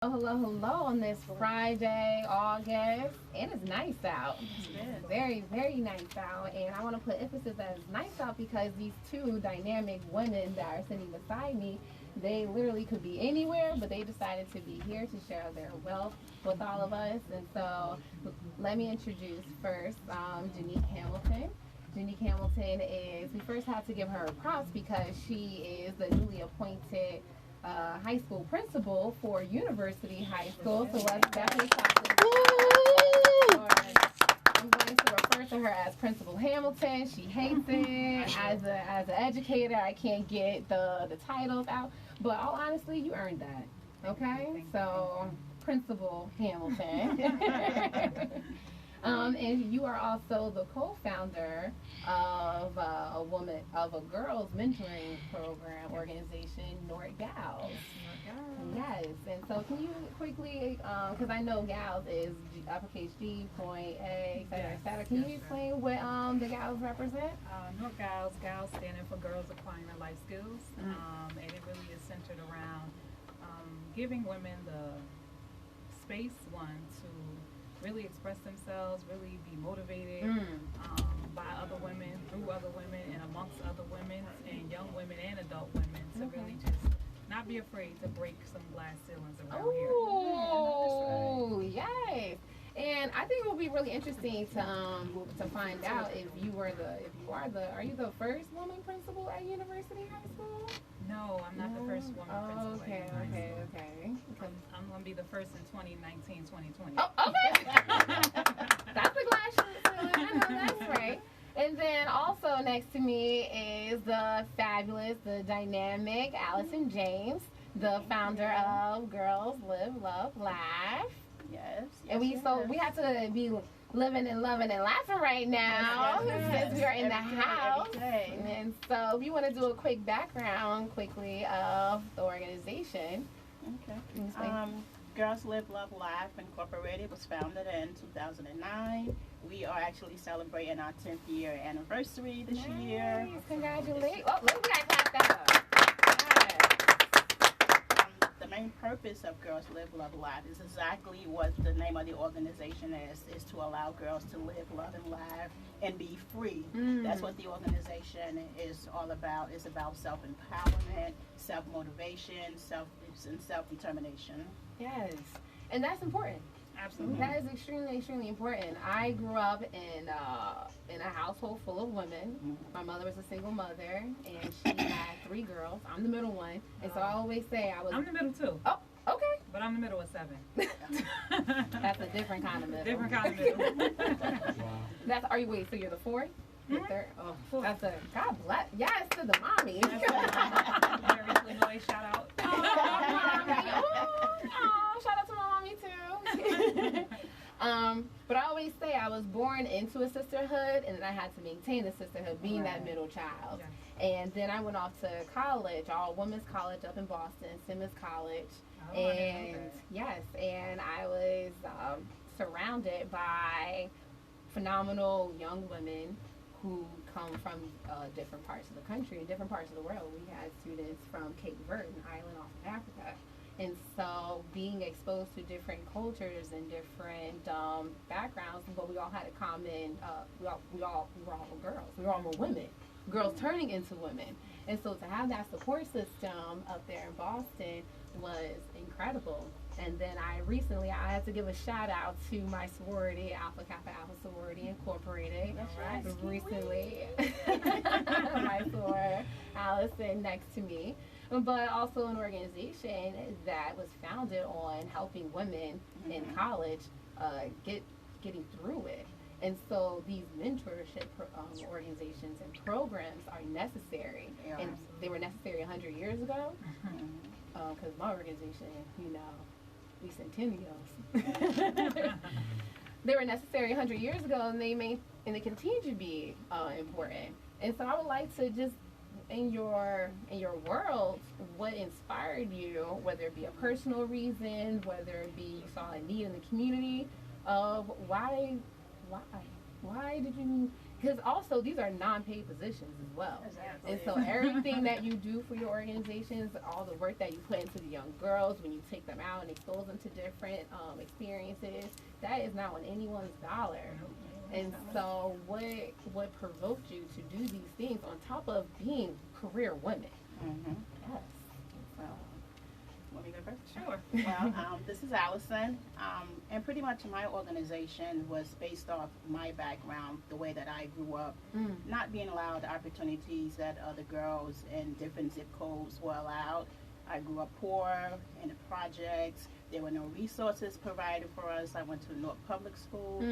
Hello on this Friday, August, and it's nice out. It's very, very nice out, and I want to put emphasis that it's nice out because these two dynamic women that are sitting beside me, they literally could be anywhere, but they decided to be here to share their wealth with all of us. And so, let me introduce first Genique Hamilton. Genique Hamilton is, we first have to give her props because she is the newly appointed high school principal for University High School. So let's definitely clap this. I'm going to refer to her as Principal Hamilton. She hates it. As an educator, I can't get the titles out. But all honestly, you earned that. Okay? So Principal Hamilton. And you are also the co-founder of a girls mentoring program organization, North Gals. Yes, and so can you quickly, because I know Gals is uppercase G, point A, et cetera, et cetera. Can you explain what the Gals represent? North Gals standing for Girls Acquiring Life Skills, and it really is centered around giving women the space, to really express themselves, really be motivated by other women, through other women, and amongst other women, and young women and adult women, to really just not be afraid to break some glass ceilings around here. Oh, yes. And I think it will be really interesting to find out if are you the first woman principal at University High School? No, I'm not the first woman principal. Okay. I'm going to be the first in 2019, 2020. Oh, okay. That's a glass ceiling. I know that's right. And then also next to me is the fabulous, the dynamic Allison James, the founder of Girls Live, Love, Laugh. Yes. And we have to be living and loving and laughing right now since we are in the house. And so if you want to do a quick background quickly of the organization. Okay. Girls Live, Love, Laugh Incorporated was founded in 2009. We are actually celebrating our 10th year anniversary this year. Congratulations. Oh, look, we got to clap that up. The main purpose of Girls Live, Love, Laugh is exactly what the name of the organization is to allow girls to live, love, and laugh and be free. That's what the organization is all about. It's about self-empowerment, self-motivation, self-determination. Yes, and that's important. Absolutely. That is extremely, extremely important. I grew up in a household full of women. My mother was a single mother, and she had 3 girls. I'm the middle one, and so I always say I'm the middle too. Oh, okay. But I'm the middle of 7. That's a different kind of middle. Different kind of middle. So you're the 4th? The 3rd? Oh, that's a, God bless. Yes, to the mommy. Very Flournoy, shout out. Mommy. Shout out to my mommy too. But I always say I was born into a sisterhood, and then I had to maintain the sisterhood, being that middle child. Yes. And then I went off to college, all women's college up in Boston, Simmons College. And yes, and I was surrounded by phenomenal young women who come from different parts of the country and different parts of the world. We had students from Cape Verde, an island off of Africa. And so being exposed to different cultures and different backgrounds, but we all had a common, we were all girls. We were all women. Girls turning into women. And so to have that support system up there in Boston was incredible. And then I had to give a shout out to my sorority, Alpha Kappa Alpha Sorority Incorporated. Recently, my soror, Allison, next to me. But also an organization that was founded on helping women in college getting through it. And so these mentorship organizations and programs are necessary. And they were necessary 100 years ago. Because my organization, we centennials. They were necessary 100 years ago, and they continue to be important. And so I would like to just, in your world, what inspired you, whether it be a personal reason, whether it be you saw a need in the community, of why did you because also these are non-paid positions as well. Exactly. And so everything that you do for your organizations, all the work that you put into the young girls when you take them out and expose them to different experiences, that is not on anyone's dollar. And so what provoked you to do these things on top of being career women? Mm-hmm. Yes. So, Want me to go first? Sure. Well, this is Allison, and pretty much my organization was based off my background, the way that I grew up, not being allowed the opportunities that other girls in different zip codes were allowed. I grew up poor in the projects. There were no resources provided for us. I went to North Public School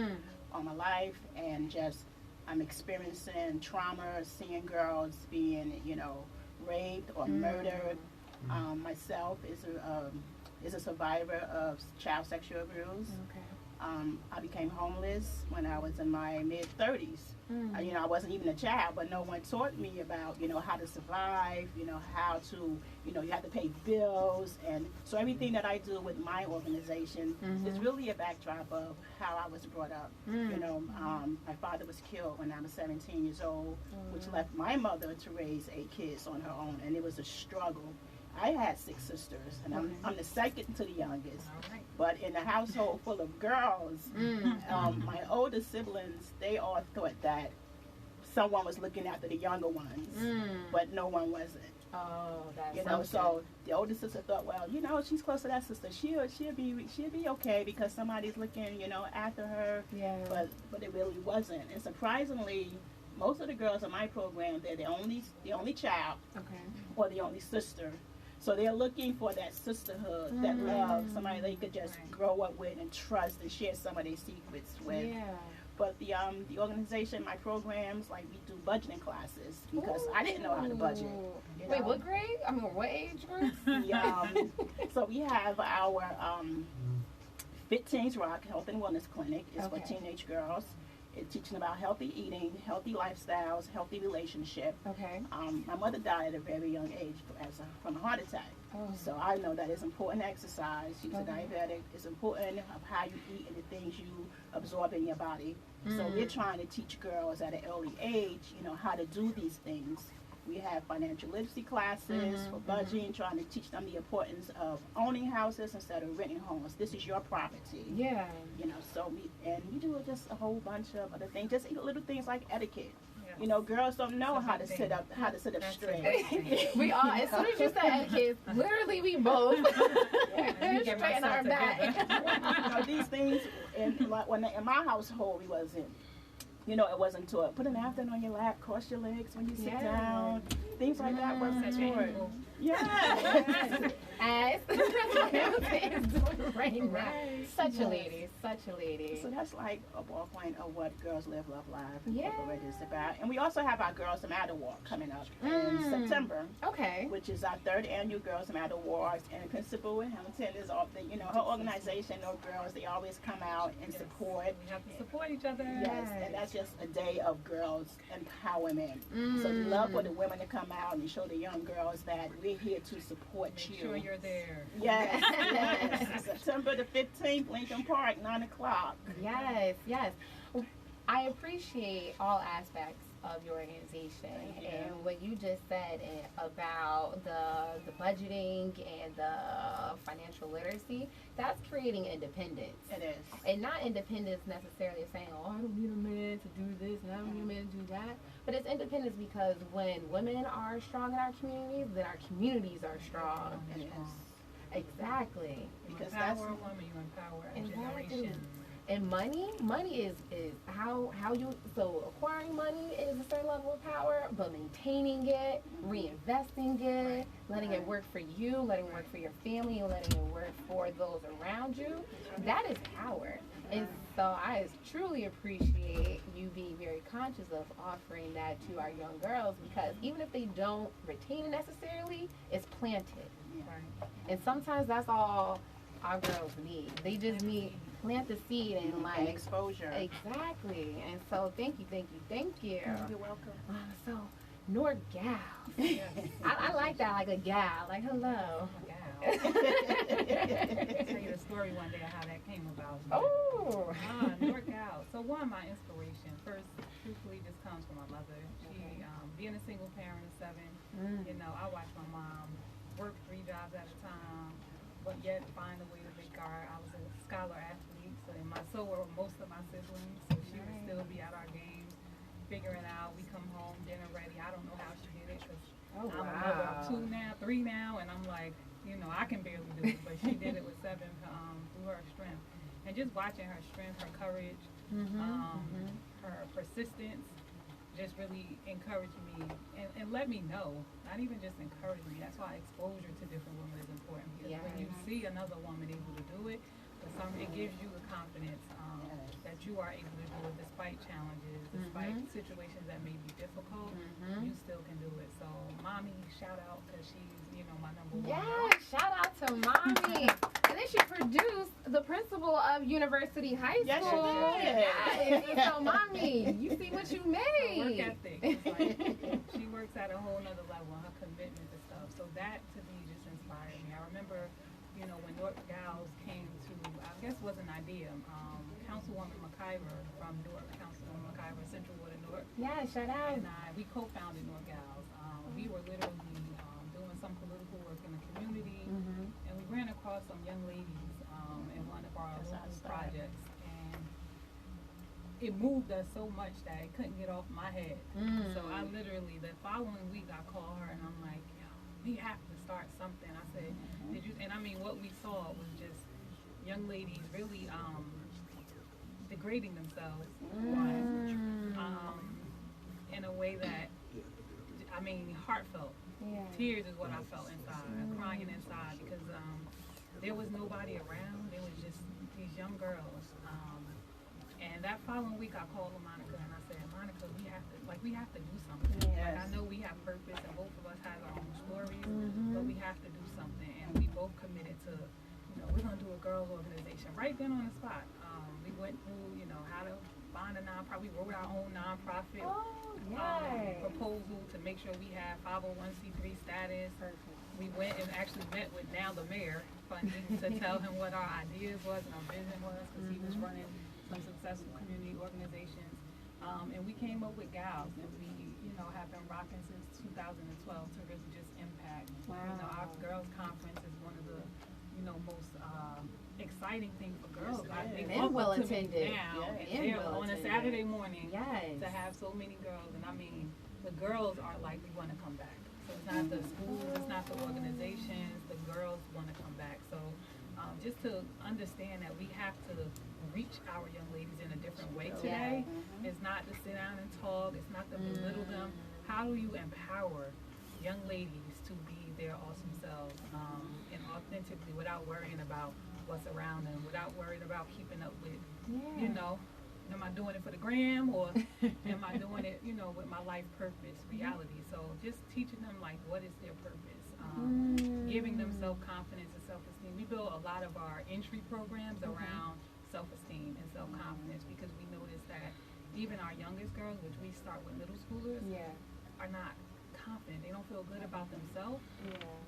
all my life, and just I'm experiencing trauma, seeing girls being, raped or murdered. Myself is a survivor of child sexual abuse. okay. I became homeless when I was in my mid-30s. I wasn't even a child, but no one taught me about, how to survive, how to, you have to pay bills. And so everything that I do with my organization is really a backdrop of how I was brought up. My father was killed when I was 17 years old, which left my mother to raise 8 kids on her own, and it was a struggle. I had 6 sisters, and I'm the second to the youngest. Right. But in a household full of girls, my older siblings, they all thought that someone was looking after the younger ones, but no one wasn't. Oh, that's So the older sister thought, well, she's close to that sister. She'll be okay because somebody's looking, after her. Yeah. But it really wasn't. And surprisingly, most of the girls in my program, they're the only child okay. or the only sister. So they're looking for that sisterhood, that love, somebody they could just grow up with and trust and share some of their secrets with. Yeah. But the organization, my programs, like we do budgeting classes because I didn't know how to budget. Wait, what grade? I mean, what age group? So we have our Fit Teens Rock Health and Wellness Clinic. It's for teenage girls. It's teaching about healthy eating, healthy lifestyles, healthy relationship. Okay. My mother died at a very young age from a heart attack. Oh. So I know that it's important to exercise. She's a diabetic. It's important of how you eat and the things you absorb in your body. So we're trying to teach girls at an early age, how to do these things. We have financial literacy classes for budgeting, trying to teach them the importance of owning houses instead of renting homes. This is your property. Yeah. So we do just a whole bunch of other things, just little things like etiquette. Girls don't know how to sit up straight. We all, as soon as you said etiquette, literally we both straighten our back. These things, in my household, we wasn't. It wasn't taught. Put a napkin on your lap, cross your legs when you sit down. Things like that wasn't taught. Yeah. As is doing right now. Such a lady. So that's like a ballpoint of what Girls Live, Love, Live Yeah. Incorporated is about. And we also have our Girls Matter Walk coming up in September. Okay. Which is our 3rd annual Girls Matter Walk. And Principal Hamilton is all her organization, those girls, they always come out and support. We have to support each other. Yes, and that's just a day of girls empowerment. So we love for the women to come out and show the young girls that we're here to support you. Make sure you're there. Yes, yes. September the 15th, Lincoln Park, 9 o'clock. Yes. I appreciate all aspects of your organization and what you just said about the budgeting and the financial literacy. That's creating independence. It is. And not independence necessarily of saying, I don't need a man to do this and I don't need a man to do that. But it's independence because when women are strong in our communities, then our communities are strong. It is. Exactly. Because You empower a woman, you empower a generation. And money is how you, so acquiring money is a certain level of power, but maintaining it, reinvesting it, letting it work for you, letting it work for your family, and letting it work for those around you, that is power. And so I truly appreciate you being very conscious of offering that to our young girls, because even if they don't retain it necessarily, it's planted. Right. And sometimes that's all our girls need. They just need plant the seed and And exposure. Exactly. And so thank you. You're welcome. So North Gal. I like that, like a gal, like hello. I'll tell you the story one day of how that came about. Oh. North Gal. So one, my inspiration. First, truthfully just comes from my mother. She, being a single parent of 7, you know, I watched my mom work 3 jobs at a time, but yet find a way to make art. I was a scholar athlete, so were most of my siblings. So she would still be at our games, figuring out. We come home, dinner ready. I don't know how she did it because I'm a mother of 2 now, 3 now, and I'm like, you know, I can barely do it, but she did it with 7 through her strength. And just watching her strength, her courage, her persistence, just really encouraged me and let me know, not even just encourage me. That's why exposure to different women is important, because when you see another woman able to do it, it gives you the confidence that you are able to do it despite challenges, despite situations that may be difficult. You still can do it. So, mommy, shout out, because she's, you know, my number 1. Yeah, shout out to mommy. And then she produced the principal of University High School. Yes, she did. Yes. And so, mommy, you see what you made. Work ethic. It's like, she works at a whole nother level, her commitment to stuff. So that, to me, just inspired me. I remember, you know, when Newark Gals came to, I guess it was an idea, Councilwoman McIver from Newark, Councilwoman McIver, Central Water Newark. Yeah, shout out. And we co-founded Newark Gals. We were literally doing some political work in the community, and we ran across some young ladies in one of our local projects, and it moved us so much that it couldn't get off my head. So I literally, the following week, I called her and I'm like, yo, we have to start something. I said, did you? And I mean, what we saw was just young ladies really degrading themselves in a way that, I mean, heartfelt. Tears is what I felt inside, crying inside, because there was nobody around. There was just these young girls. And that following week, I called Monica and I said, Monica, we have to do something. Like, I know we have purpose, and both of us have our own stories, but we have to do something. And we both committed to, you know, we're gonna do a girls' organization right then on the spot. We went through, you know, how to find a nonprofit. We wrote our own nonprofit proposal to make sure we have 501c3 status. We went and actually met with now the mayor funding to tell him what our ideas was and our vision was, because he was running some successful community organizations. And we came up with Gals, and we, you know, have been rocking since 2012 to really just impact. You know, our girls conference is one of the, you know, most exciting things for girls. And well attended. On a Saturday morning to have so many girls, and I mean, the girls are like, we want to come back. So it's not the schools, it's not the organizations, the girls want to come back. So just to understand that we have to reach our young ladies in a different way today. It's not to sit down and talk, it's not to belittle them. How do you empower young ladies to be their awesome selves and authentically, without worrying about what's around them, without worrying about keeping up with, you know, am I doing it for the gram, or am I doing it, you know, with my life purpose, reality? So just teaching them, like, what is their purpose, giving them self-confidence and self-esteem. We build a lot of our entry programs around self-esteem and self-confidence, because we notice that even our youngest girls, which we start with middle schoolers, are not confident. They don't feel good about themselves,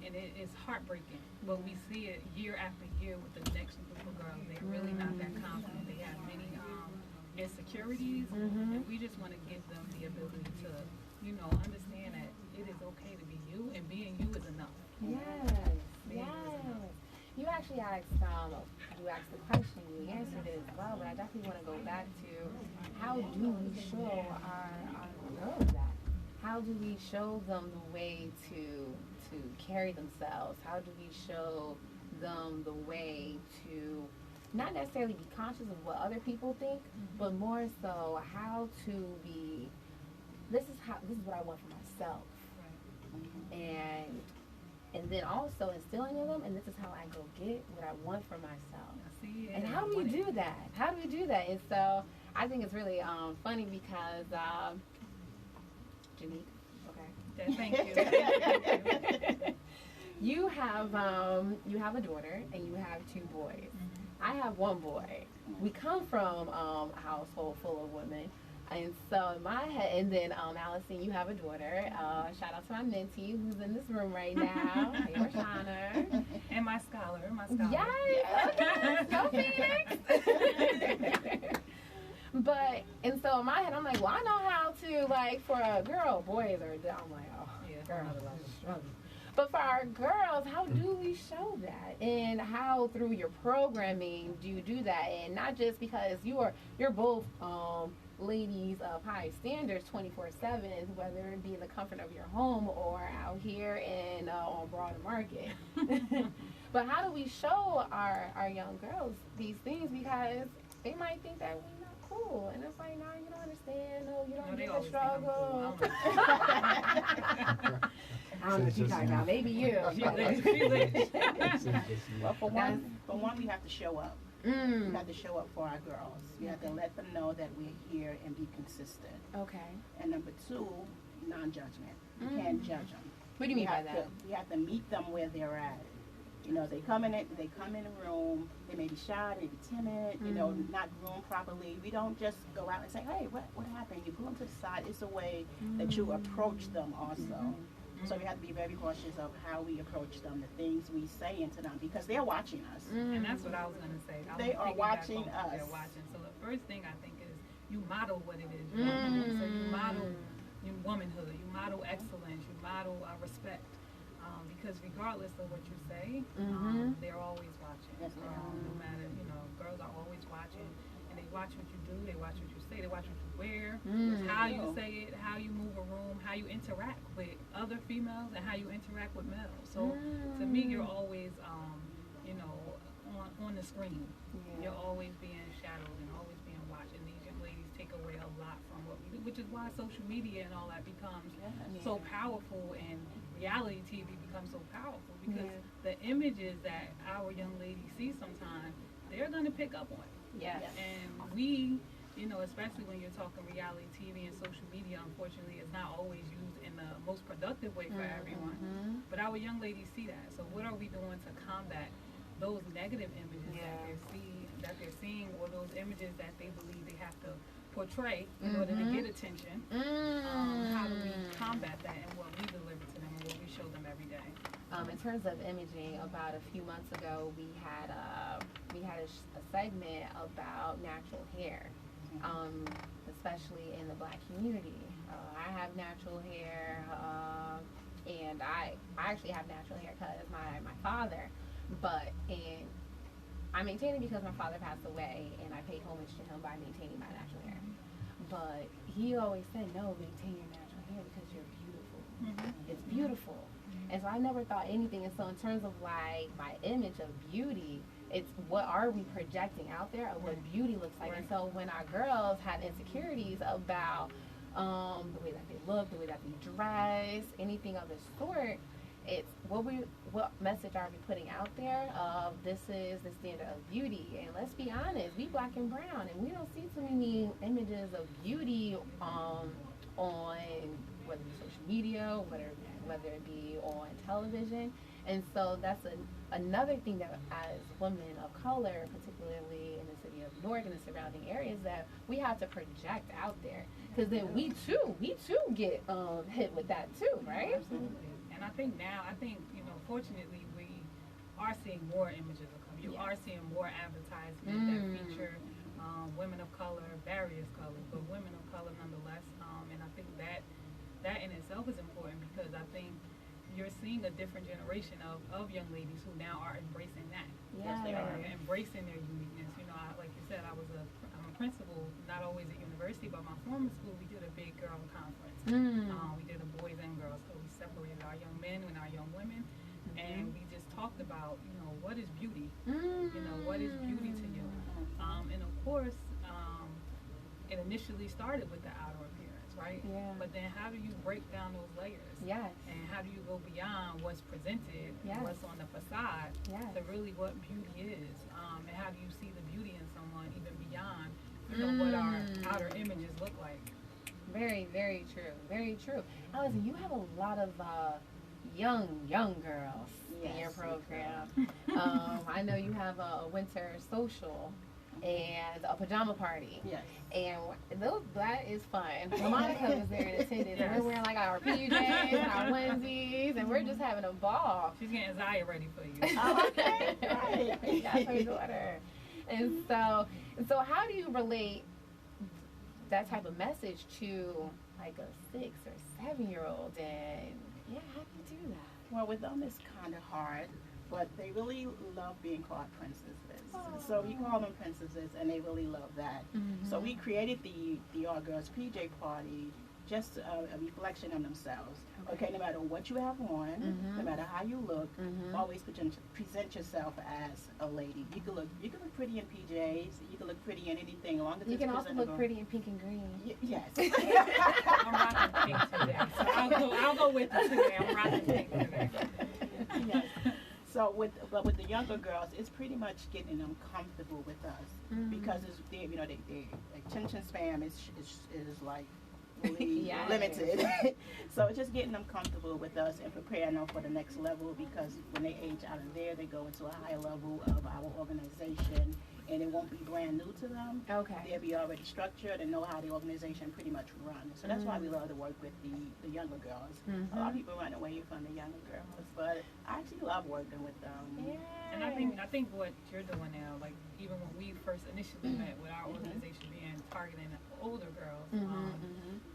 and it is heartbreaking. But we see it year after year with the next group of girls. They're really not that confident. They have many insecurities, and we just want to give them the ability to, you know, understand that it is okay to be you, and being you is enough. You actually asked, you asked the question, you answered it as well, but I definitely want to go back to, how do we show our girls that? How do we show them the way to carry themselves? How do we show them the way to not necessarily be conscious of what other people think, but more so how to be, this is what I want for myself. And then also instilling in them, and this is how I go get what I want for myself. And how do we do that? How do we do that? And so I think it's really funny because Genique, thank you. You have a daughter and you have 2 boys. I have 1 boy. We come from a household full of women. And so in my head, and then Allison, you have a daughter. Shout out to my mentee who's in this room right now. Hey, Rashana. And my scholar. Yes, okay. Go Phoenix. And so in my head, I'm like, well, I know how like for a girl, boys are, I'm like, oh, Yeah, girls are struggling. But for our girls, how do we show that? And how through your programming do you do that? And not just because you're both ladies of high standards 24/7, whether it be in the comfort of your home or out here in on Broad Market. But how do we show our young girls these things? Because they might think that we're not cool. And it's like, no, you don't understand. No, you don't get the struggle. I don't know what you're talking about. Maybe you. Well, for one, we have to show up. We have to show up for our girls. We have to let them know that we're here and be consistent. Okay. And number two, non-judgment. You can't judge them. What do you mean by that? We have to meet them where they're at. You know, they come in a room, they may be shy, they may be timid, you know, not groomed properly. We don't just go out and say, hey, what happened? You pull them to the side. It's a way that you approach them also. So we have to be very cautious of how we approach them, the things we say into them, because they're watching us. And that's what I was going to say. They are watching us. They're watching. So the first thing I think is you model what it is you want to do. So you model your womanhood, you model excellence, you model respect. Because regardless of what you say, they're always watching. Yes, they are. No matter, you know, girls are always watching, and they watch what you do, they watch what you say, they watch what you wear, how you say it, how you move a room, how you interact with other females, and how you interact with males. So to me, you're always, you know, on the screen. Yeah. You're always being shadowed and always being watched. And these young ladies take away a lot from what we do, which is why social media and all that becomes so powerful, and reality TV becomes so powerful, because the images that our young ladies see sometimes, they're going to pick up on. Yes. And we, you know, especially when you're talking reality TV and social media, unfortunately, it's not always used in the most productive way for everyone. But our young ladies see that. So what are we doing to combat those negative images that they're seeing, or those images that they believe they have to portray in order to get attention? How do we combat that, and what we deliver to them and what we show them every day? In terms of imaging, about a few months ago, we had a segment about natural hair, especially in the Black community. I have natural hair, and I actually have natural hair because my father, and I maintain it because my father passed away, and I paid homage to him by maintaining my natural hair. But he always said, no, maintain your natural hair because you're beautiful. It's beautiful. And so I never thought anything. And so in terms of like my image of beauty, it's what are we projecting out there of what beauty looks like. And so when our girls had insecurities about the way that they look, the way that they dress, anything of the sort, it's what message are we putting out there of this is the standard of beauty. And let's be honest, we Black and brown, and we don't see too many images of beauty on whether it's social media, whether it be on television. And so that's another thing that as women of color, particularly in the city of Newark and the surrounding areas, that we have to project out there, because then we too get hit with that too, right? Absolutely. And I think now, you know, fortunately, we are seeing more images of color. You are seeing more advertisements that feature women of color, various colors, but women of color nonetheless. And I think that in itself is important, because I think you're seeing a different generation of young ladies who now are embracing that. Yes, they are embracing their uniqueness. You know, like you said, I'm a principal, not always at university, but my former school, we did a big girl conference. We did a boys and girls, so we separated our young men and our young women, and we just talked about, you know, what is beauty? You know, what is beauty to you? And of course, it initially started with the outer appearance, right? Yeah. But then how do you break down those layers? Yes. And how do you go beyond what's presented, what's on the facade, to really what beauty is? And how do you see the beauty in someone even beyond, you know, what our outer images look like? Very, very true. Very true. Allison, you have a lot of young girls in your program. I know you have a winter social and a pajama party. Yes. And that is fun. Monica was there in attendance. And we're wearing like our PJs and our onesies, and we're just having a ball. She's getting Zaya ready for you. Okay, right. That's her daughter. And so how do you relate that type of message to like a 6 or 7-year-old, and yeah, how do you do that? Well, with them it's kind of hard, but they really love being called princesses. So we call them princesses, and they really love that. So we created the All Girls PJ Party, just a reflection of themselves. Okay, no matter what you have on, no matter how you look, always present yourself as a lady. You can look pretty in PJs. You can look pretty in anything, as long as you it's can also presentable. look pretty in pink and green. Yes. I'm rocking pink today, so I'll go with you today. I'm rocking pink today. Yes. So with the younger girls, it's pretty much getting them comfortable with us because it's their attention span is like really Yes. limited. So it's just getting them comfortable with us and preparing them for the next level, because when they age out of there, they go into a higher level of our organization, and it won't be brand new to them. Okay. They'll be already structured and know how the organization pretty much runs. So that's why we love to work with the younger girls. A lot of people run away from the younger girls, but I actually love working with them. Yeah. And I think what you're doing now, like even when we first initially met with our organization being targeting older girls,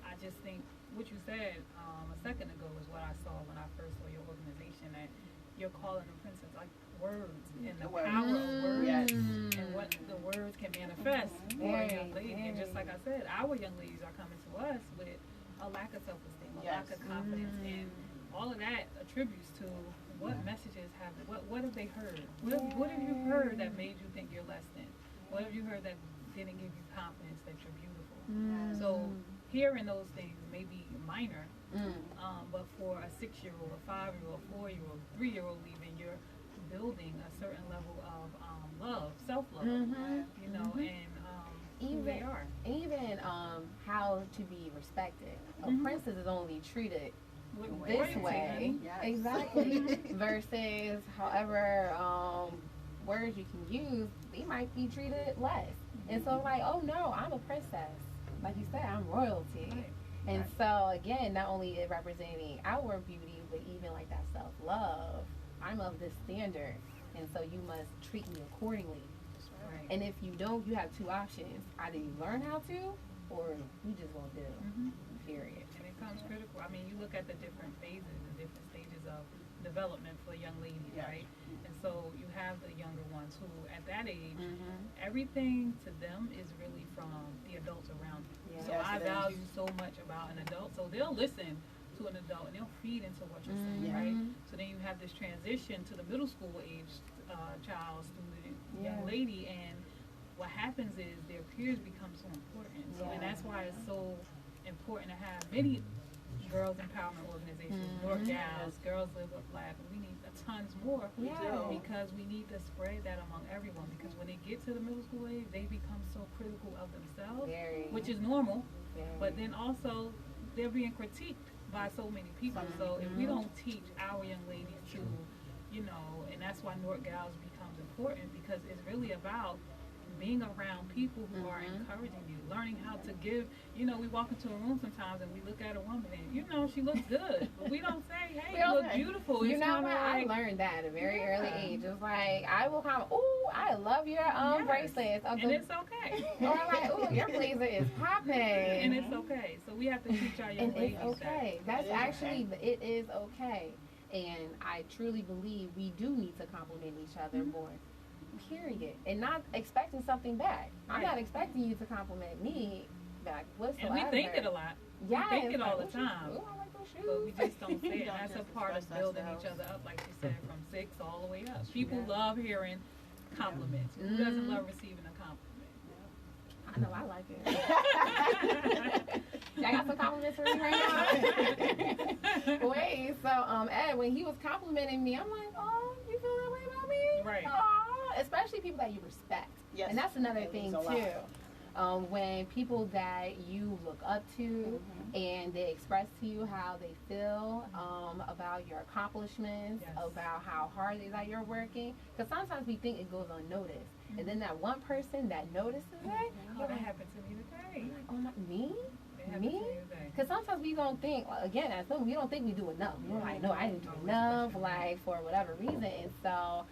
I just think what you said a second ago is what I saw when I first saw your organization, that you're calling them princess, like words and the power of words and what the words can manifest for a young lady. And just like I said, our young ladies are coming to us with a lack of self-esteem, a lack of confidence, and all of that attributes to what messages have, what have they heard? What have you heard that made you think you're less than? What have you heard that didn't give you confidence that you're beautiful? So hearing those things may be minor, but for a 6-year-old, a 5-year-old, 4-year-old, 3-year-old even, you're building a certain level of love, self-love, you know, and who they are. Even how to be respected. A princess is only treated this way, exactly, versus however words you can use, they might be treated less. And so like, oh no, I'm a princess. Like you said, I'm royalty. And so again, not only it representing our beauty, but even like that self-love. I'm of this standard, and so you must treat me accordingly. Right. And if you don't, you have two options. Either you learn how to, or you just won't do. Period. And it comes critical. I mean, you look at the different phases and different stages of development for young ladies, right? And so you have the younger ones who, at that age, everything to them is really from the adults around them. So I value so much about an adult, so they'll listen to an adult and they'll feed into what you're saying, right? So then you have this transition to the middle school age child, student, young lady, and what happens is their peers become so important. So, and that's why it's so important to have many girls empowerment organizations, more gals, Girls Live Up Laugh, and we need tons more because we need to spread that among everyone, because when they get to the middle school age, they become so critical of themselves, which is normal, but then also they're being critiqued by so many people. So if we don't teach our young ladies to, you know, and that's why North Gals becomes important, because it's really about being around people who are encouraging you, learning how to give. You know, we walk into a room sometimes and we look at a woman and, you know, she looks good, but we don't say, hey, you look beautiful. You it's know what? like, I learned that at a very early age. It's like, I will comment, ooh, I love your bracelets. And it's okay. Or like, ooh, your blazer is popping. And it's okay. So we have to teach our young ladies it's okay. That's actually, it is okay. And I truly believe we do need to compliment each other more. Period. And not expecting something back. I'm not expecting you to compliment me back whatsoever. And we think it a lot. Yeah, we think it all the time. Ooh, I like those shoes. But we just don't say it. That's a part of building each other up, like you said, from 6 all the way up. People love hearing compliments. Who doesn't love receiving a compliment? I know I like it. I got some compliments for me right now. Wait, so Ed, when he was complimenting me, I'm like, oh, you feel that way about me? Right. Oh, especially people that you respect. Yes. And that's another thing too. When people that you look up to and they express to you how they feel about your accomplishments, about how hard it is that you're working. Because sometimes we think it goes unnoticed. And then that one person that notices it, Oh, that happened to me today. oh my, me? Me? Because sometimes we don't think, again, as women, we don't think we do enough. We're like, no, I didn't do enough, like, for whatever reason. And so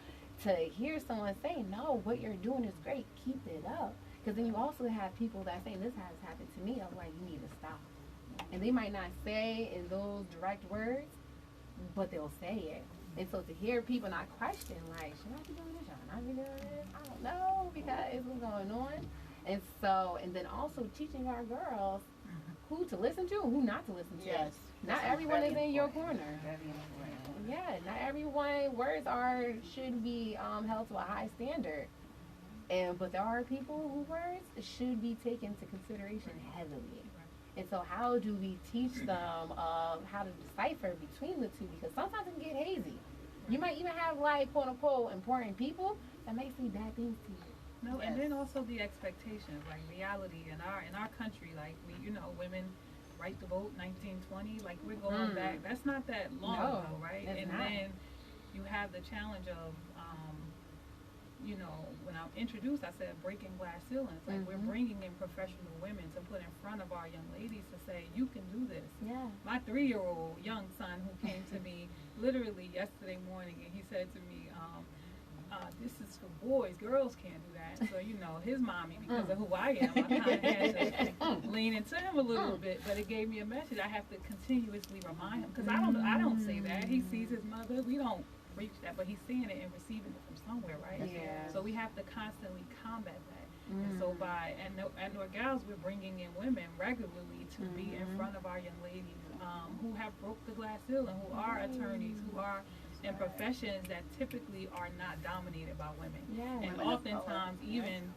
to hear someone say, no, what you're doing is great, keep it up. Because then you also have people that say, this has happened to me. I'm like, you need to stop. and they might not say in those direct words, but they'll say it. And so to hear people not question, like, should I be doing this? Should I not be doing this? I don't know, because what's going on. And so, and then also teaching our girls who to listen to and who not to listen to. Yes. Not everyone is in your corner. Yeah, not everyone words should be held to a high standard. But there are people whose words should be taken into consideration heavily. And so how do we teach them how to decipher between the two? Because sometimes it can get hazy. You might even have, like, quote unquote important people that may say bad things to you. No, and then also the expectations, like reality in our country, like women right to vote 1920, like we're going back. That's not that long ago, right? And not. Then you have the challenge of when I'm introduced, I said breaking glass ceilings. Like we're bringing in professional women to put in front of our young ladies to say, you can do this. Yeah. My 3-year-old young son who came to me literally yesterday morning, and he said to me, this is for boys, girls can't do that. So, his mommy, because of who I am, I kind of had to lean into him a little bit, but it gave me a message. I have to continuously remind him, because I don't say that. He sees his mother. We don't preach that, but he's seeing it and receiving it from somewhere, right? Yeah. So we have to constantly combat that. And so at North Gals, we're bringing in women regularly to be in front of our young ladies who have broke the glass ceiling, who are attorneys, who are in professions that typically are not dominated by women. Yeah. And oftentimes, even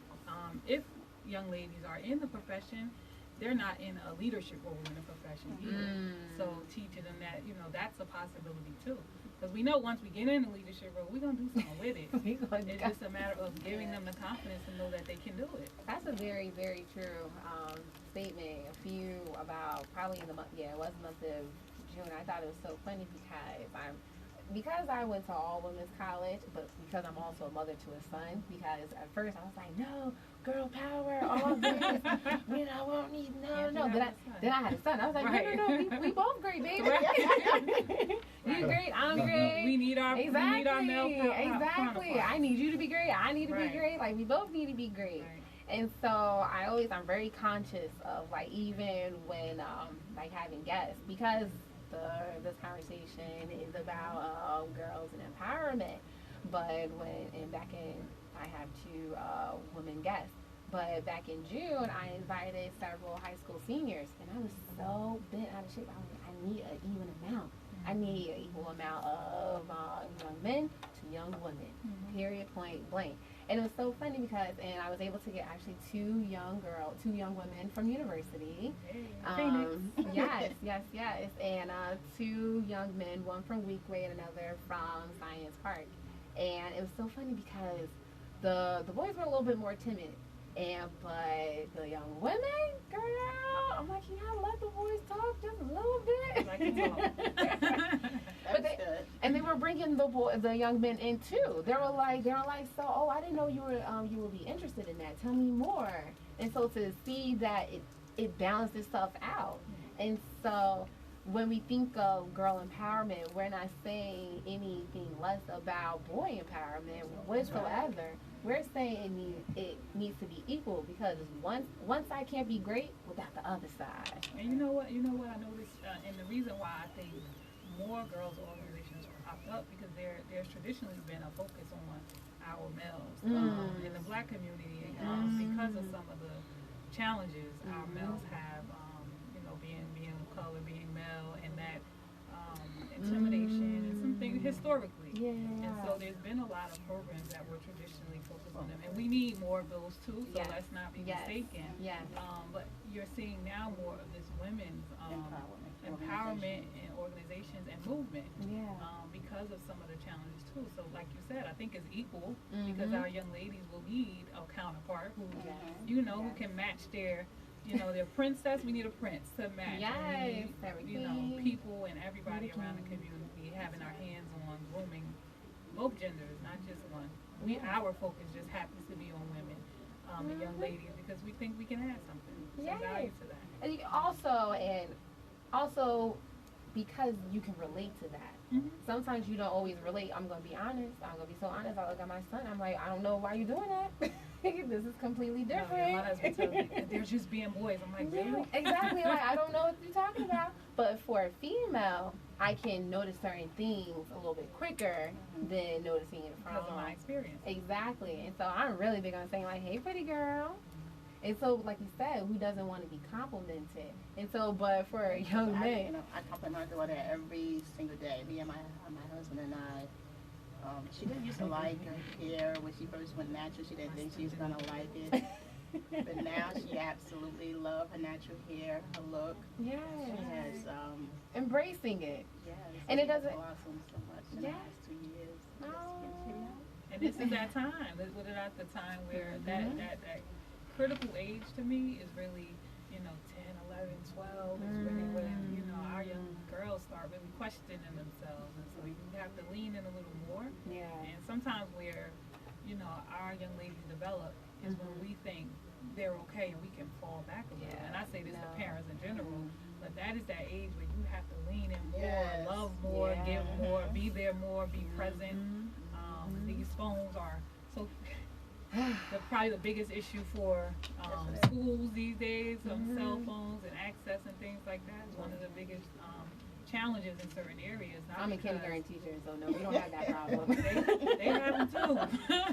if young ladies are in the profession, they're not in a leadership role in the profession either. So teaching them that, that's a possibility too. Because we know once we get in the leadership role, we're going to do something with it. It's just a matter of giving them the confidence to know that they can do it. That's a very, very true statement. Probably in the month, it was the month of June. I thought it was so funny because I went to all women's college, but because I'm also a mother to a son, because at first I was like, no, girl power, all this, we won't need, no. Then I had a son. I was like, no, we both great, baby. You great, I'm great. We need our male Exactly. I need you to be great. I need to be great. Like, we both need to be great. Right. And so I'm very conscious of, like, even when, like, having guests, because this conversation is about girls and empowerment. But I have 2 women guests. But back in June, I invited several high school seniors, and I was so bent out of shape. I was like, I need an even amount. I need an equal amount of young men to young women. Period. Point blank. And it was so funny because, and I was able to get actually 2 young women from university. Yes. And 2 young men, one from Weequahic and another from Science Park. And it was so funny because the boys were a little bit more timid. But the young women, girl, I'm like, can y'all let the boys talk just a little bit? And they were bringing the young men in too. They were like, so, I didn't know you would be interested in that. Tell me more. And so to see that it balances stuff out. And so when we think of girl empowerment, we're not saying anything less about boy empowerment whatsoever. We're saying it needs to be equal, because one side can't be great without the other side. And you know what I noticed, and the reason why I think more girls organizations popped up, because there's traditionally been a focus on our males in the Black community, because of some of the challenges our males have, being of color, being male, and that intimidation and some things historically. And so there's been a lot of programs that were traditionally focused on them, and we need more of those too, so let's not be mistaken. But you're seeing now more of this women's empowerment and organizations and movement because of some of the challenges too. So like you said, I think it's equal, because our young ladies will need a counterpart who who can match their their princess. We need a prince to match. We need, people and everybody around the community having our hands on grooming both genders, not just one. Our focus just happens to be on women and young ladies, because we think we can add some value to that. And you also because you can relate to that. Sometimes you don't always relate. I'm gonna be honest. I'm gonna be so honest. I look at my son. I'm like, I don't know why you're doing that. this is completely No, different. my husband tells me they're just being boys. I'm like, really? Yeah, exactly. Like, I don't know what you're talking about. But for a female, I can notice certain things a little bit quicker than noticing it from Because of my experience. Exactly. And so I'm really big on saying like, hey, pretty girl. And so, like you said, who doesn't want to be complimented? And so, but for a young man, I compliment my daughter every single day. Me and my husband and I. She didn't used to like her hair when she first went natural. She didn't think she was gonna like it, but now she absolutely loves her natural hair, her look. yes, She has, embracing it. yes, And it she has doesn't- blossomed so much in the Yeah. last 2 years. Oh. And this is that time. We're at the time where that critical age to me is really, 10, 11, 12 is really when, our young girls start really questioning themselves. And so you have to lean in a little more. Yeah. And sometimes where, our young ladies develop is when we think they're okay and we can fall back a little. Yeah. And I say this to No. parents in general, but that is that age where you have to lean in more, Yes. love more, Yeah. give more, be there more, be present. These phones are so probably the biggest issue for schools these days, cell phones and access and things like that is one of the biggest challenges in certain areas. I'm a because kindergarten teacher, so no, we don't have that problem. they have them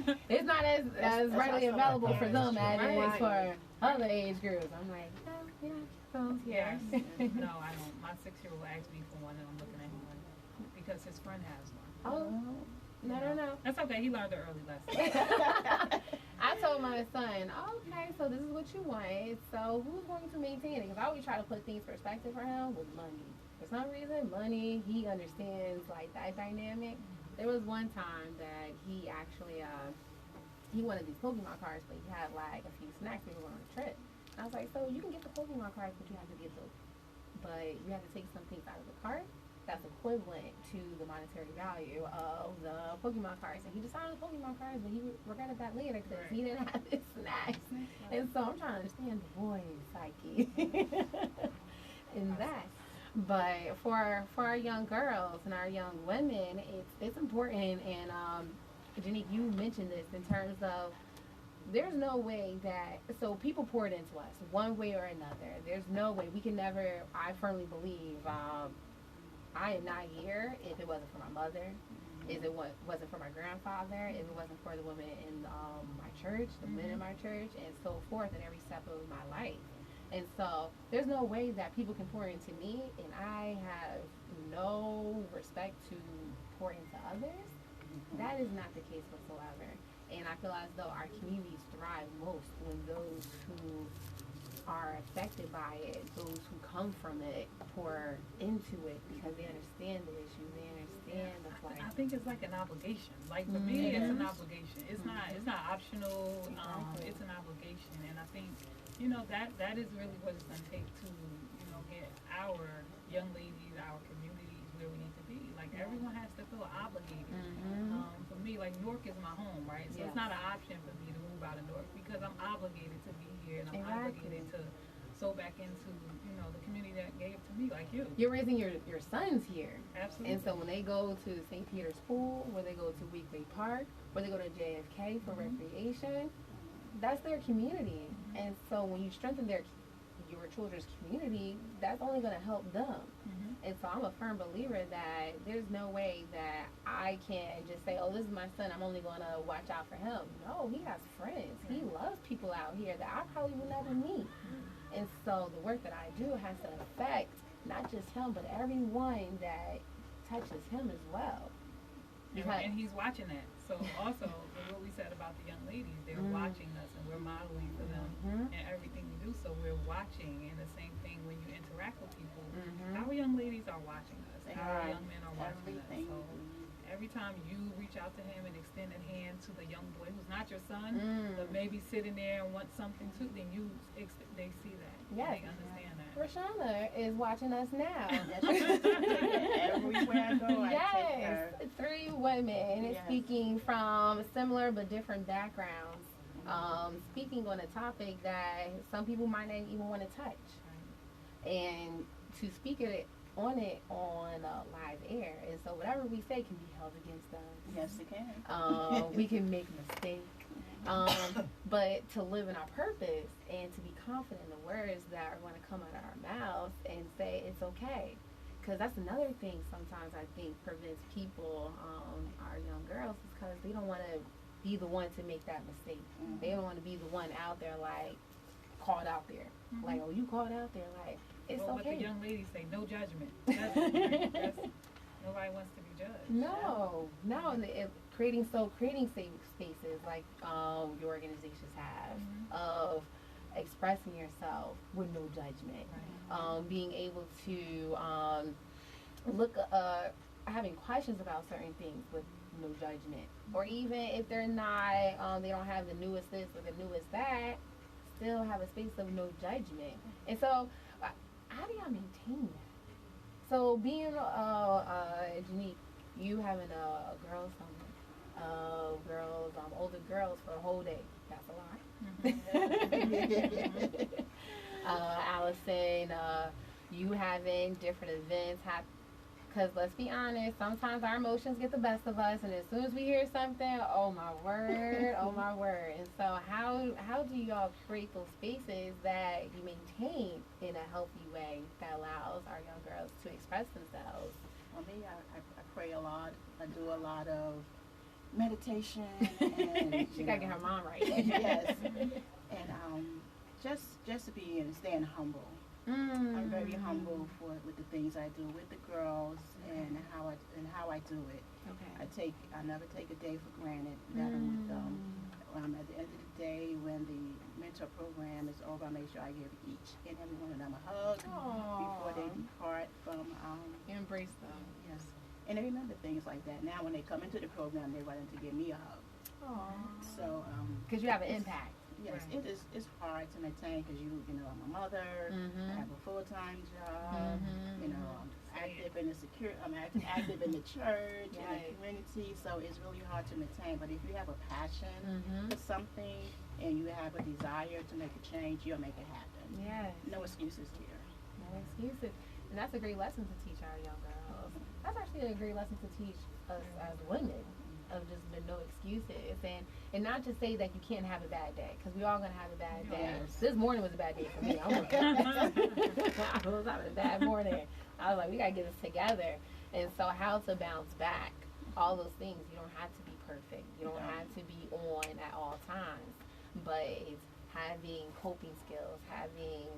too. It's not as readily awesome. available for Yeah, them that's as true. it is for other age groups. I'm like, no, phones here. Yes. No, I don't. My 6-year-old asked me for one and I'm looking at him like, because his friend has one. Oh, no. That's okay. He learned an early lesson. I told my son, okay, so this is what you want. So who's going to maintain it? Because I always try to put things in perspective for him with money. For some reason, money, he understands like that dynamic. There was one time that he actually, he wanted these Pokemon cards, but he had like a few snacks. We were on a trip. And I was like, so you can get the Pokemon cards, but you have to get those. But you have to take some things out of the cart that's equivalent to the monetary value of the Pokemon cards. And he decided on the Pokemon cards, but he regretted that later because he didn't have his snacks. And so I'm trying to understand the boy's psyche in that. But for our young girls and our young women, it's important. And Genique, you mentioned this in terms of there's no way that, so people poured into us one way or another. There's no way we can never, I firmly believe, I am not here if it wasn't for my mother, if it wasn't for my grandfather, if it wasn't for the women in my church, the men in my church, and so forth in every step of my life. And so there's no way that people can pour into me, and I have no respect to pour into others. That is not the case whatsoever. And I feel as though our communities thrive most when those who are affected by it, those who come from it, pour into it because they understand the issue, they understand the plight. I think it's like an obligation. Like for me, it's an obligation. It's not optional. Exactly. It's an obligation, and I think that is really what it's gonna take to get our young ladies, our communities where we need to be. Like everyone has to feel obligated. For me, like Newark is my home, right? So it's not an option for me to move out of Newark because I'm obligated to be here and I'm obligated to sow back into the community that gave to me, like you. You're raising your sons here. Absolutely. And so when they go to St. Peter's Pool, where they go to Weekley Park, where they go to JFK for recreation, that's their community. And so when you strengthen your children's community, that's only going to help them. And so I'm a firm believer that there's no way that I can just say, oh, this is my son, I'm only going to watch out for him. No, he has friends. He loves people out here that I probably will never meet. And so the work that I do has to affect not just him, but everyone that touches him as well. And he's watching that. So also, what we said about the young ladies, they're watching us and we're modeling for them and everything we do. So we're watching, and the same thing when you interact with people. Our young ladies are watching us. Our young men are watching us. So every time you reach out to him and extend a hand to the young boy who's not your son, but maybe sitting there and wants something too, then they see that. Yes. They understand that. Rashana is watching us now. Everywhere I go, I take her. 3 women speaking from similar but different backgrounds, speaking on a topic that some people might not even want to touch. And to speak on live air, and so whatever we say can be held against us. Yes, it can. We can make mistakes. But to live in our purpose and to be confident in the words that are going to come out of our mouths and say it's okay. Because that's another thing sometimes I think prevents people, our young girls, is because they don't want to be the one to make that mistake. Mm-hmm. They don't want to be the one out there, like, caught out there. Mm-hmm. Like, oh, you caught out there. Like, it's okay. What the young ladies say, no judgment. Nobody wants to be judged. No. And creating safe spaces like your organizations have, of expressing yourself with no judgment. Right. Being able to look, having questions about certain things with no judgment. Or even if they're not, they don't have the newest this or the newest that, still have a space of no judgment. And so, how do y'all maintain that? So being Genique, you having a girls' summer, girls, older girls for a whole day. That's a lot. Allison, you having different events because let's be honest, sometimes our emotions get the best of us, and as soon as we hear something, oh my word. And so how do y'all create those spaces that you maintain in a healthy way that allows our young girls to express themselves? For me, I pray a lot. I do a lot of meditation. And, she got to get her mind right. Yes. And just to be and staying humble. I'm very humble with the things I do with the girls and how I do it. Okay. I never take a day for granted that I'm with them. At the end of the day, when the mentor program is over, I make sure I give each and every one of them a hug. Aww. Before they depart from. Embrace them. Yes. And they remember things like that. Now, when they come into the program, they're running to give me a hug. Aww. So. Because you have an impact. Yes, right. It's hard to maintain because you know I'm a mother. I have a full-time job. You know, I'm active in the active in the church, in the community. So it's really hard to maintain. But if you have a passion for something and you have a desire to make a change, you'll make it happen. Yes. No excuses here. No excuses, and that's a great lesson to teach our young girls. That's actually a great lesson to teach us as women. Of just the no excuses, and not to say that you can't have a bad day, because we all gonna have a bad day. Yes. This morning was a bad day for me. I was having a bad morning. I was like, we gotta get this together. And so, how to bounce back? All those things. You don't have to be perfect. You don't have to be on at all times, but it's having coping skills, having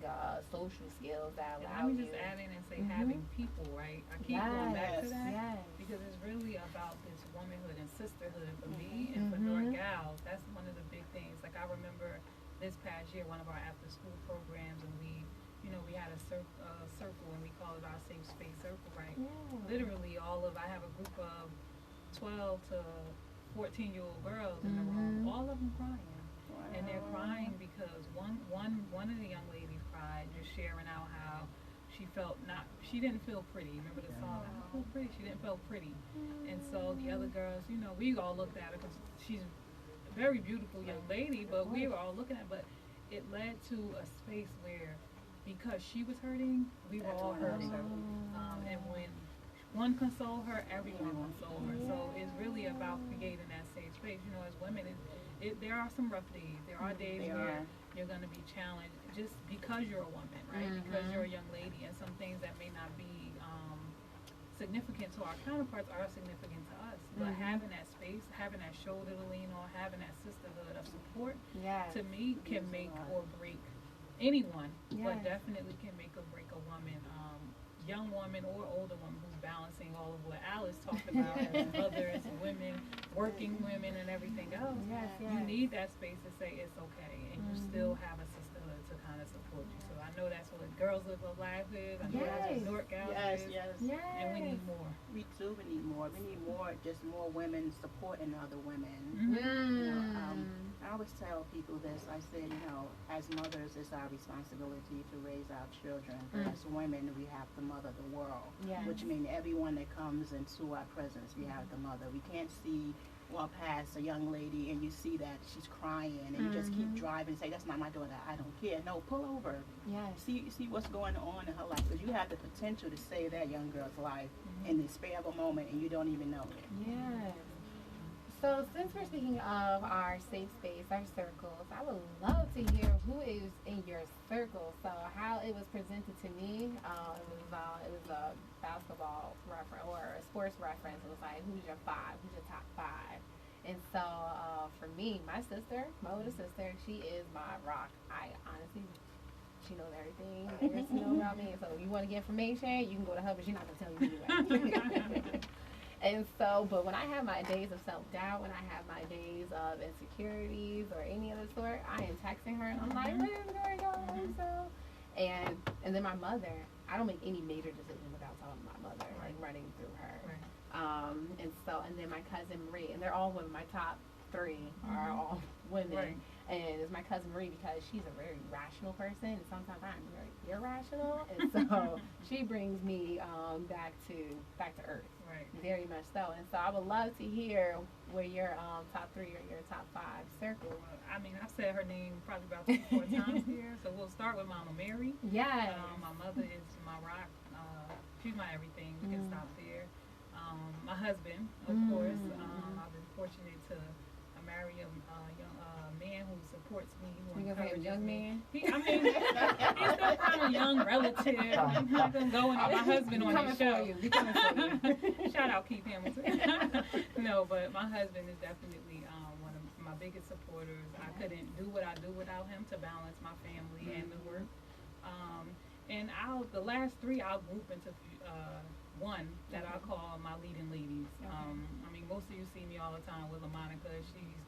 social skills that allow you. Let me just add in and say having people, right? I keep going back to that because it's really about this womanhood and sisterhood for me and for North Gals. That's one of the big things. Like I remember this past year, one of our after-school programs, and we had a circle, and we call it our safe space circle, right? Yeah. Literally, I have a group of 12 to 14-year-old girls in the room, all of them crying. And they're crying because one of the young ladies cried, just sharing out how she didn't feel pretty. Remember the song? I don't feel pretty. She didn't feel pretty. And so the other girls, we all looked at her because she's a very beautiful young lady, but we were all looking at her. But it led to a space where, because she was hurting, we were all hurting. And when one consoled her, everyone consoled her. So it's really about creating that safe space. As women, there are some rough days. There are days where you're going to be challenged just because you're a woman, right? Because you're a young lady, and some things that may not be significant to our counterparts are significant to us. But having that space, having that shoulder to lean on, having that sisterhood of support, to me, can make or break anyone, but definitely can make or break a woman, young woman or older woman who's balancing all of what Alice talked about as mothers, women, working women, and everything else. You need that space to say it's okay, and you still have a sisterhood to kind of support you. So I know that's what Girls Live a Life is. I know that's what North Gals is. And we need more. We do. We need more. We need more. Just more women supporting other women. I always tell people this. I said, as mothers, it's our responsibility to raise our children. As women, we have to mother the world, which means everyone that comes into our presence, we have to mother. We can't walk past a young lady and you see that she's crying and you just keep driving and say, that's not my daughter, I don't care. No, pull over. See what's going on in her life, because you have the potential to save that young girl's life in the spare of a moment and you don't even know it. So since we're speaking of our safe space, our circles, I would love to hear who is in your circle. So how it was presented to me, it was a basketball reference or a sports reference. It was like, who's your five? Who's your top five? And so for me, my older sister, she is my rock. I honestly, she knows everything there is to know about me. So if you want to get information, you can go to her, but she's not going to tell you anyway. And so, but when I have my days of self-doubt, when I have my days of insecurities or any other sort, I am texting her and I'm like, what is going on? So, and then my mother, I don't make any major decisions without telling my mother, like running through her. And then my cousin Marie, and they're all women. My top three are all women. Right. And it's my cousin Marie because she's a very rational person, and sometimes I'm very irrational, and so she brings me back to earth. Right. Very much so. And so I would love to hear where your top three or your top five circle. I mean, I've said her name probably about 3 or 4 times here. So we'll start with Mama Mary. Yes. My mother is my rock. She's my everything. We can stop there. My husband, of course. I've been fortunate to marry a young man who supports me. You gonna say a young man? He's still kind of young relative. I'm not gonna go into my husband on the show. Be coming for you. Shout out Keith Hamilton. No, but my husband is definitely one of my biggest supporters. I couldn't do what I do without him to balance my family and the work. And the last 3 I'll group into one that I call my leading ladies. I mean, most of you see me all the time with LaMonica. She's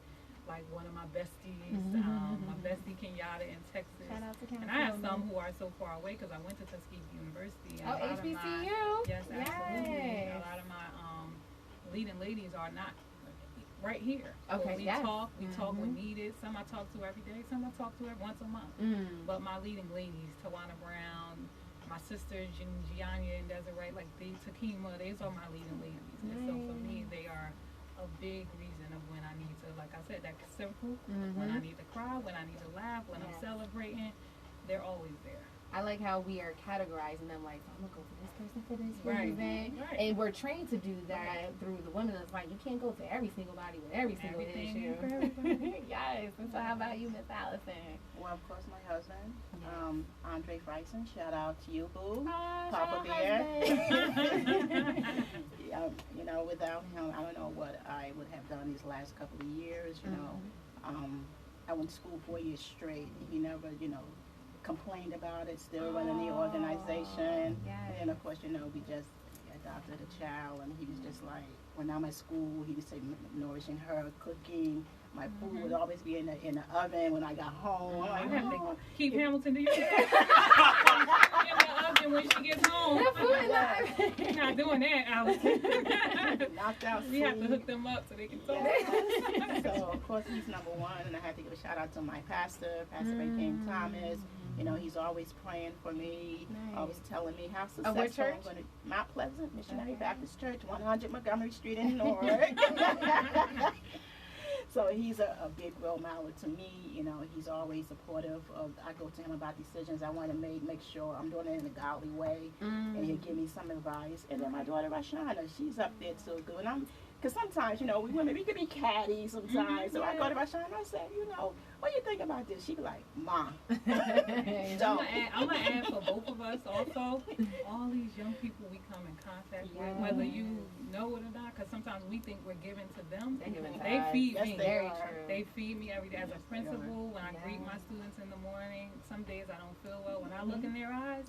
like one of my besties. My bestie Kenyatta in Texas. Shout out to Kenyatta. And I have some who are so far away because I went to Tuskegee University. And HBCU? Yes, absolutely. A lot of my leading ladies are not right here. Okay, we talk when needed. Some I talk to every day. Some I talk to once a month. But my leading ladies, Tawana Brown, my sisters, Giannia and Desiree, like Takima, these are my leading ladies. Nice. And so for me, they are a big reason of when I need to, like I said, that circle, when I need to cry, when I need to laugh, when I'm celebrating, they're always there. I like how we are categorizing them like, I'm going to go to this person for this reason. Right. And we're trained to do that through the women. It's like, you can't go to every single body with every single issue. Yes. And so how about you, Miss Allison? Well, of course, my husband, Andre Frison. Shout out to you, boo. Papa Bear. You know, without him, I don't know what I would have done these last couple of years. You know, I went to school 4 years straight. He never, complained about it, still running the organization. And then, of course, we just adopted a child, and he was just like, when I'm at school, he would say nourishing her, cooking. My food would always be in the oven when I got home. I have to keep Hamilton to you. In the oven when she gets home. You're not doing that, Allison. Knocked out we have to hook them up so they can talk. So, of course, he's number one, and I have to give a shout out to my pastor, Pastor King Thomas. He's always praying for me, always telling me how successful I'm going to. Mount Pleasant Missionary Baptist Church, 100 Montgomery Street in Newark. So he's a big role model to me. He's always supportive of. I go to him about decisions I want to make sure I'm doing it in a godly way, and he'll give me some advice. And then my daughter Rashana, she's up there too good. Because sometimes, we women, we can be catty sometimes. So I go to Rashana and I say, what do you think about this? She be like, Mom. I'm going to add for both of us also, all these young people we come in contact with, whether you know it or not, because sometimes we think we're giving to them. They feed me. They feed me every day. As a principal, when I greet my students in the morning, some days I don't feel well. When I look in their eyes,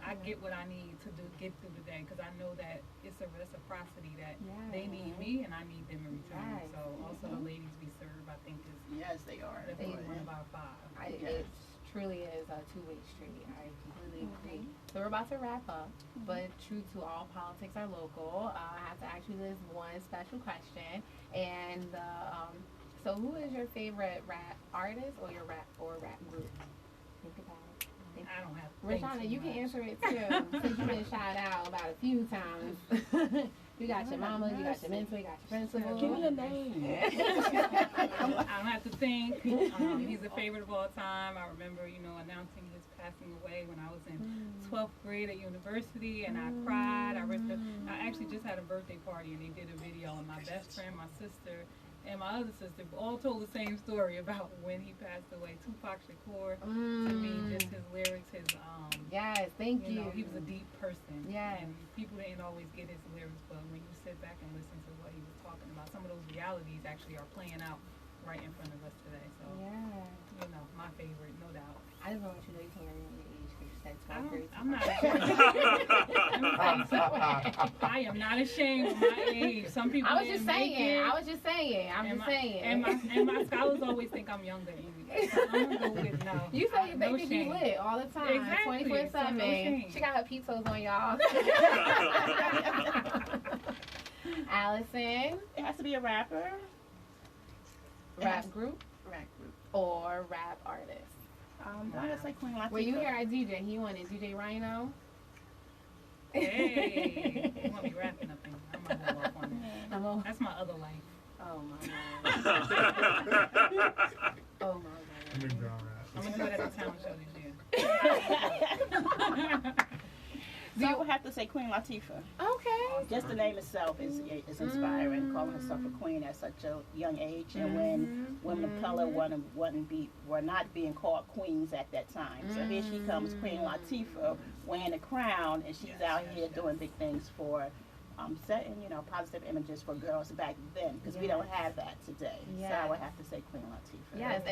I get what I need to get through the day, because I know that it's a reciprocity that they need me and I need them in return. So also the ladies we serve, I think, is they are. One of our five. It truly is a two-way street. I completely agree. So we're about to wrap up, but true to all politics are local, I have to ask you this one special question. And so who is your favorite rap artist or your rap group? Think about it. I don't have to. Rashana, you can answer it too. Since you've been shouted out about a few times. You got your mama, you got your mentor, you got your principal. Give me a name. I don't have to think. He's a favorite of all time. I remember, announcing his passing away when I was in 12th grade at university, and I cried. I actually just had a birthday party, and they did a video, and my best friend, my sister, and my other sister all told the same story about when he passed away. Tupac Shakur, to me, just his lyrics, his yes, thank you. know, he was a deep person. Yes. And people didn't always get his lyrics, but when you sit back and listen to what he was talking about, some of those realities actually are playing out right in front of us today. So, you know, my favorite, no doubt. I just want to know you told me your age because you said 12 years. I'm not ashamed. I am not ashamed of my age. Some people I was just saying. I'm just saying. And my scholars always think I'm younger anyway. So I'm gonna go with no. You say no they think you lit all the time. Exactly. 24/7. So no shame. She got her pizzas on, y'all. Allison. It has to be a rapper. Rap group Rap group. or rap artist? I'm gonna say Queen Latifah. Well, you hear our DJ. He wanted DJ Rhino. Hey, you want me rapping up in here? I'm gonna hold off on that. That's my other life. Oh my god. Oh my god. I'm gonna do it at the talent show this year. So I would have to say Queen Latifah. Okay. Just the name itself is inspiring, calling herself a queen at such a young age, and when women of color were not being called queens at that time. So here she comes, Queen Latifah, wearing a crown, and she's out here doing big things for setting, you know, positive images for girls back then, because we don't have that today. So I would have to say Queen Latifah. Yes,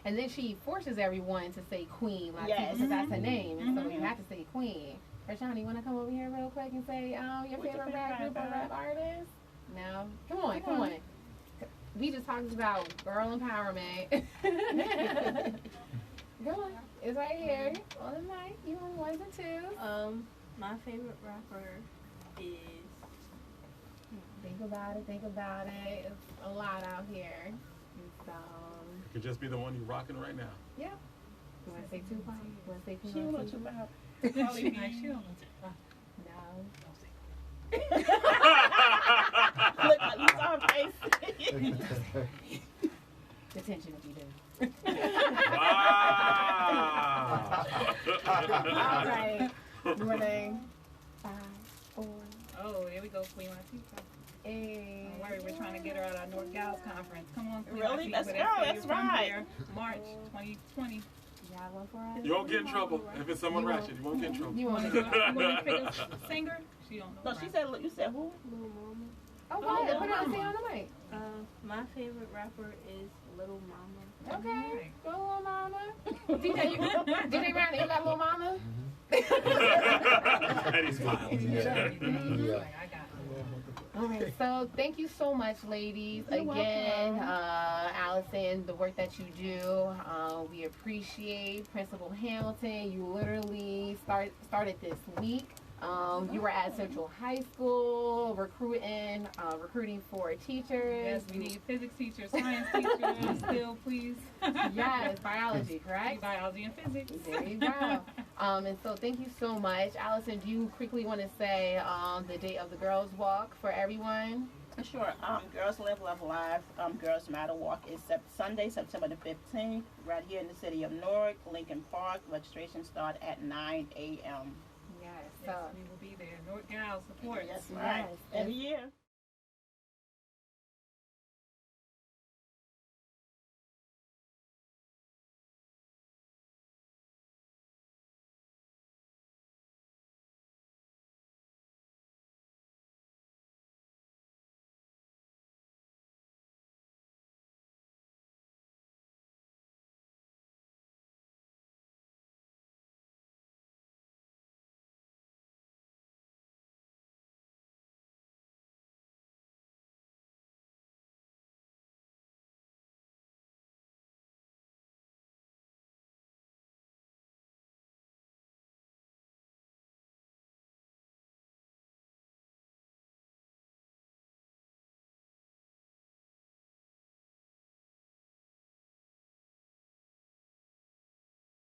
and then she forces everyone to say Queen Latifah because that's her name, and so you have to say Queen. Rashani, you want to come over here real quick and say your favorite rap group or rap artist? No? Come on. We just talked about girl empowerment. Go on. It's right here on the mic. You on ones and twos. My favorite rapper is... Think about it. It's a lot out here. So, It could just be the one you're rocking right now. yeah. You want to say Tupac? You want to say She don't know Tupac? Tupac. Probably like she don't know Tupac. No. Look, you saw her face. Detention if you do. Wow. All right. Morning. 5, 4. Oh, there we go, Queen Latifah. Hey. Don't worry, we're trying to get her at our North Gals conference. Come on, Queen Really? Latifah. Let's go. That's from right. here, March 2020. You got one for us? You won't get in trouble if it's someone ratchet. You won't get in trouble. You want to You want me to pick a singer? She don't know. No, she said, you said who? Little Mama. Oh, go ahead. Put it on, say on the mic. My favorite rapper is Little Mama. Okay. Go, little mama. DJ Brown, you got little mama? And he smiles. Like, I got it. All right, so thank you so much, ladies. You're Again, welcome. Allison, the work that you do, we appreciate. Principal Hamilton, you literally started this week. You were at Central High School recruiting for teachers. Yes, we need physics teachers, science teachers, still, please. Yes, biology, correct? Biology and physics. There you go. And so thank you so much. Allison, do you quickly want to say the date of the Girls Walk for everyone? Sure. Girls Live, Love Live. Girls Matter Walk is Sunday, September the 15th, right here in the city of Newark, Lincoln Park. Registration start at 9 a.m. Yes. Yes, we will be there. North Gals support. Yes, right. Yes. Every year.